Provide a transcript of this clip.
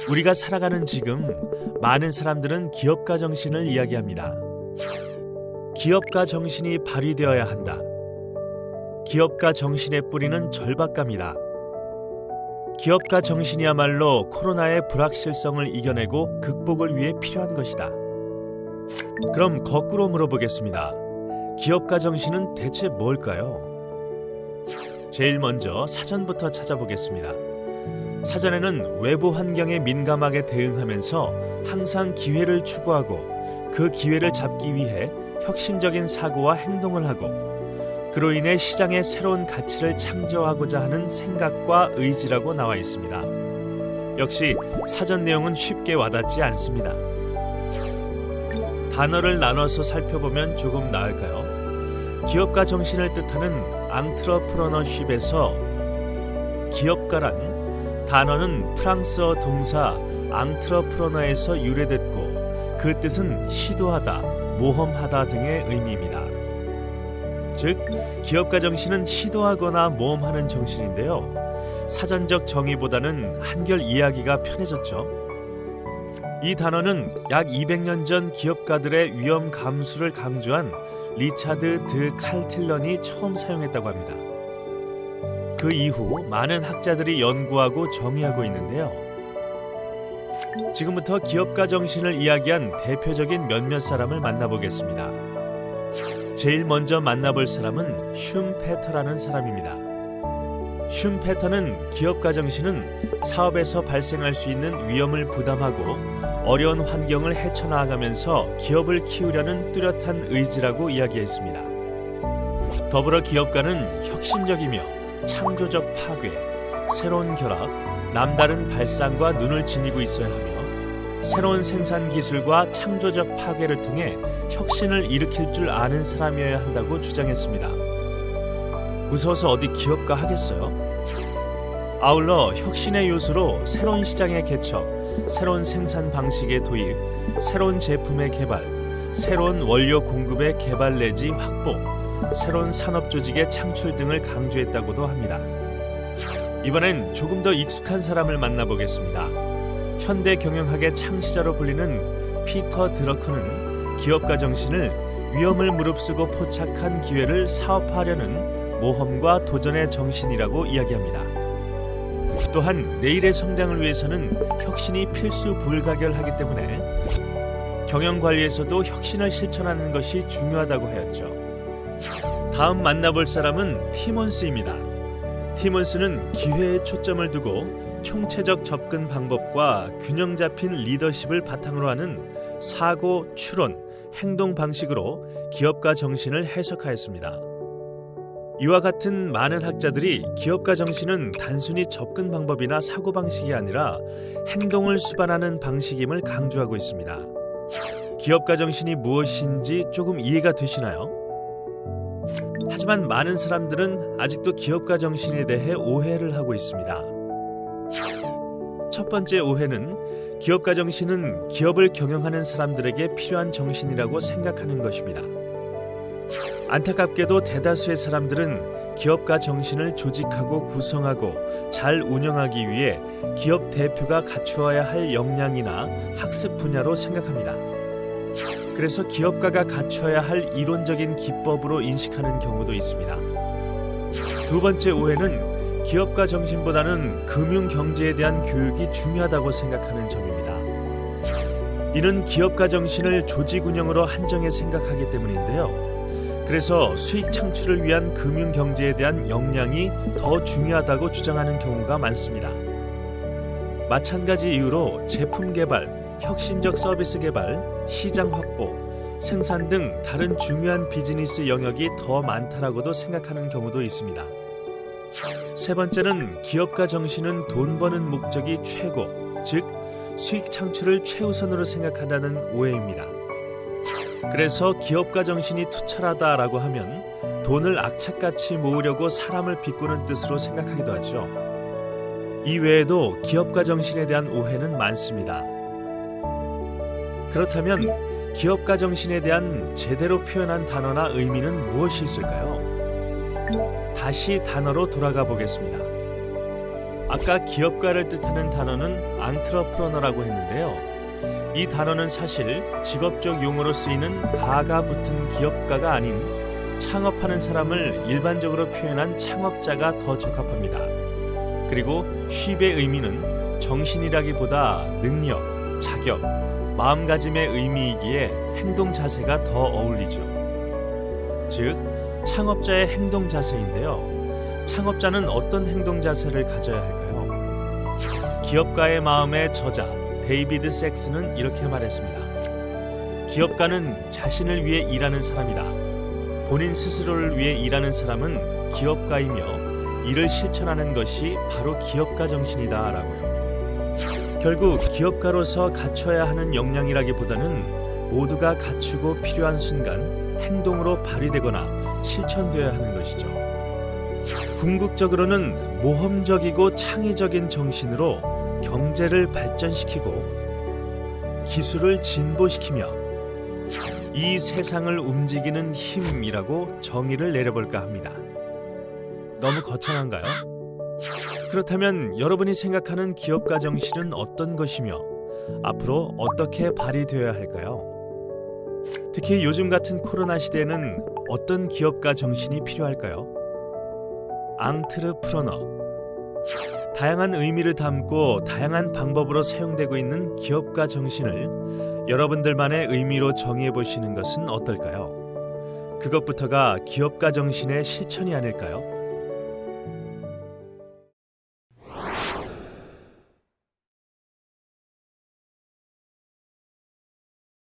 우리가 살아가는 지금 많은 사람들은 기업가 정신을 이야기합니다. 기업가 정신이 발휘되어야 한다. 기업가 정신의 뿌리는 절박감이다. 기업가 정신이야말로 코로나의 불확실성을 이겨내고 극복을 위해 필요한 것이다. 그럼 거꾸로 물어보겠습니다. 기업가 정신은 대체 뭘까요? 제일 먼저 사전부터 찾아보겠습니다. 사전에는 외부 환경에 민감하게 대응하면서 항상 기회를 추구하고 그 기회를 잡기 위해 혁신적인 사고와 행동을 하고 그로 인해 시장에 새로운 가치를 창조하고자 하는 생각과 의지라고 나와 있습니다. 역시 사전 내용은 쉽게 와닿지 않습니다. 단어를 나눠서 살펴보면 조금 나을까요? 기업가 정신을 뜻하는 앙트러프러너십에서 기업가란 단어는 프랑스어 동사 앙트러프러너에서 유래됐고 그 뜻은 시도하다, 모험하다 등의 의미입니다. 즉, 기업가 정신은 시도하거나 모험하는 정신인데요. 사전적 정의보다는 한결 이해하기가 편해졌죠. 이 단어는 약 200년 전 기업가들의 위험 감수를 강조한 리차드 드 칼틸런이 처음 사용했다고 합니다. 그 이후 많은 학자들이 연구하고 정의하고 있는데요. 지금부터 기업가 정신을 이야기한 대표적인 몇몇 사람을 만나보겠습니다. 제일 먼저 만나볼 사람은 슌페터라는 사람입니다. 슌페터는 기업가 정신은 사업에서 발생할 수 있는 위험을 부담하고 어려운 환경을 헤쳐나가면서 기업을 키우려는 뚜렷한 의지라고 이야기했습니다. 더불어 기업가는 혁신적이며 창조적 파괴, 새로운 결합, 남다른 발상과 눈을 지니고 있어야 하며 새로운 생산 기술과 창조적 파괴를 통해 혁신을 일으킬 줄 아는 사람이어야 한다고 주장했습니다. 무서워서 어디 기업가 하겠어요? 아울러 혁신의 요소로 새로운 시장의 개척, 새로운 생산 방식의 도입, 새로운 제품의 개발, 새로운 원료 공급의 개발 내지 확보, 새로운 산업 조직의 창출 등을 강조했다고도 합니다. 이번엔 조금 더 익숙한 사람을 만나보겠습니다. 현대 경영학의 창시자로 불리는 피터 드러커는 기업가 정신을 위험을 무릅쓰고 포착한 기회를 사업화하려는 모험과 도전의 정신이라고 이야기합니다. 또한 내일의 성장을 위해서는 혁신이 필수 불가결하기 때문에 경영관리에서도 혁신을 실천하는 것이 중요하다고 하였죠. 다음 만나볼 사람은 티몬스입니다. 티몬스는 기회에 초점을 두고 총체적 접근 방법과 균형 잡힌 리더십을 바탕으로 하는 사고, 추론, 행동 방식으로 기업가 정신을 해석하였습니다. 이와 같은 많은 학자들이 기업가 정신은 단순히 접근 방법이나 사고 방식이 아니라 행동을 수반하는 방식임을 강조하고 있습니다. 기업가 정신이 무엇인지 조금 이해가 되시나요? 하지만 많은 사람들은 아직도 기업가 정신에 대해 오해를 하고 있습니다. 첫 번째 오해는 기업가 정신은 기업을 경영하는 사람들에게 필요한 정신이라고 생각하는 것입니다. 안타깝게도 대다수의 사람들은 기업가 정신을 조직하고 구성하고 잘 운영하기 위해 기업 대표가 갖추어야 할 역량이나 학습 분야로 생각합니다. 그래서 기업가가 갖춰야 할 이론적인 기법으로 인식하는 경우도 있습니다. 두 번째 오해는 기업가 정신보다는 금융 경제에 대한 교육이 중요하다고 생각하는 점입니다. 이는 기업가 정신을 조직 운영으로 한정해 생각하기 때문인데요. 그래서 수익 창출을 위한 금융 경제에 대한 역량이 더 중요하다고 주장하는 경우가 많습니다. 마찬가지 이유로 제품 개발, 혁신적 서비스 개발, 시장 확보, 생산 등 다른 중요한 비즈니스 영역이 더 많다라고도 생각하는 경우도 있습니다. 세 번째는 기업가 정신은 돈 버는 목적이 최고, 즉 수익 창출을 최우선으로 생각한다는 오해입니다. 그래서 기업가 정신이 투철하다라고 하면 돈을 악착같이 모으려고 사람을 비꾸는 뜻으로 생각하기도 하죠. 이 외에도 기업가 정신에 대한 오해는 많습니다. 그렇다면 기업가 정신에 대한 제대로 표현한 단어나 의미는 무엇이 있을까요? 다시 단어로 돌아가 보겠습니다. 아까 기업가를 뜻하는 단어는 앙트러프러너라고 했는데요. 이 단어는 사실 직업적 용어로 쓰이는 가가 붙은 기업가가 아닌 창업하는 사람을 일반적으로 표현한 창업자가 더 적합합니다. 그리고 쉽의 의미는 정신이라기보다 능력, 자격, 마음가짐의 의미이기에 행동 자세가 더 어울리죠. 즉, 창업자의 행동 자세인데요. 창업자는 어떤 행동 자세를 가져야 할까요? 기업가의 마음의 저자 데이비드 섹스는 이렇게 말했습니다. 기업가는 자신을 위해 일하는 사람이다. 본인 스스로를 위해 일하는 사람은 기업가이며 이를 실천하는 것이 바로 기업가 정신이다 라고요. 결국 기업가로서 갖춰야 하는 역량이라기보다는 모두가 갖추고 필요한 순간 행동으로 발휘되거나 실천되어야 하는 것이죠. 궁극적으로는 모험적이고 창의적인 정신으로 경제를 발전시키고 기술을 진보시키며 이 세상을 움직이는 힘이라고 정의를 내려볼까 합니다. 너무 거창한가요? 그렇다면 여러분이 생각하는 기업가 정신은 어떤 것이며 앞으로 어떻게 발휘되어야 할까요? 특히 요즘 같은 코로나 시대에는 어떤 기업가 정신이 필요할까요? 앙트르프러너. 다양한 의미를 담고 다양한 방법으로 사용되고 있는 기업가 정신을 여러분들만의 의미로 정의해 보시는 것은 어떨까요? 그것부터가 기업가 정신의 실천이 아닐까요?